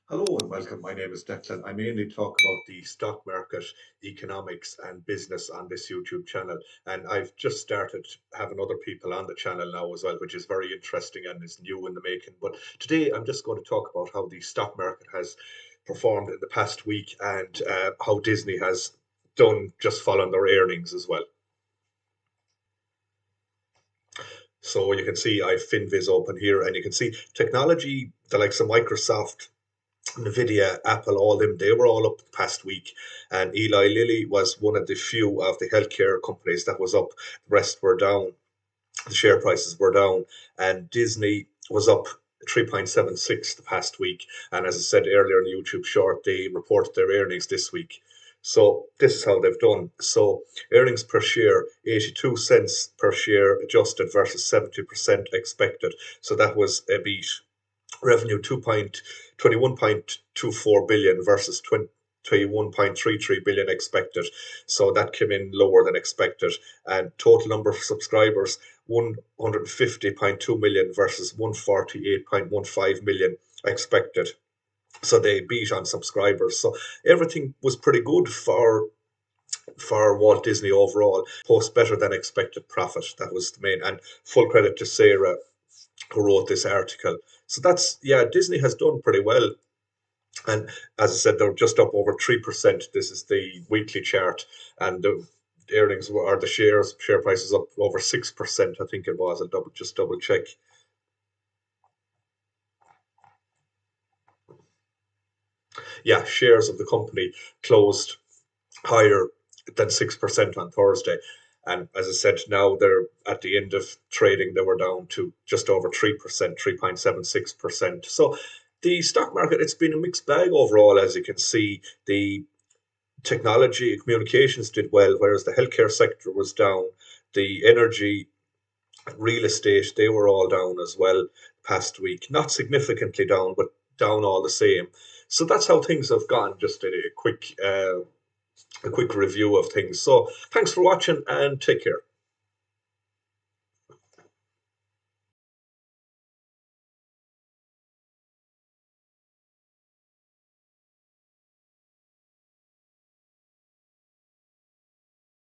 Hello and welcome. My name is Declan. I mainly talk about the stock market, economics, and business on this YouTube channel. And I've just started having other people on the channel now as well, which is very interesting and is new in the making. But today I'm just going to talk about how the stock market has performed in the past week and how Disney has done just following their earnings as well. So you can see I've FinViz open here, and you can see technology, the likes of Microsoft, Nvidia, Apple, all them, they were all up the past week. And Eli Lilly was one of the few of the healthcare companies that was up. The rest were down. The share prices were down. And Disney was up 3.76 the past week. And as I said earlier in the YouTube short, they reported their earnings this week. So this is how they've done. So earnings per share, 82 cents per share adjusted versus 70% expected. So that was a beat. Revenue 21.24 billion versus 21.33 billion expected. So that came in lower than expected. And total number of subscribers 150.2 million versus 148.15 million expected. So they beat on subscribers. So everything was pretty good for Walt Disney overall. Post better than expected profit. That was the main. And full credit to Sarah who wrote this article. So that's, yeah, Disney has done pretty well. And as I said, they're just up over 3%. This is the weekly chart. And the earnings were, or the share price is up over 6%, I think it was. I'll just double check. Yeah, shares of the company closed higher than 6% on Thursday. And as I said, now they're at the end of trading, they were down to just over 3%, 3.76%. So the stock market, it's been a mixed bag overall, as you can see. The technology and communications did well, whereas the healthcare sector was down. The energy, real estate, they were all down as well past week. Not significantly down, but down all the same. So that's how things have gone. Just a quick review of things. So thanks for watching and take care.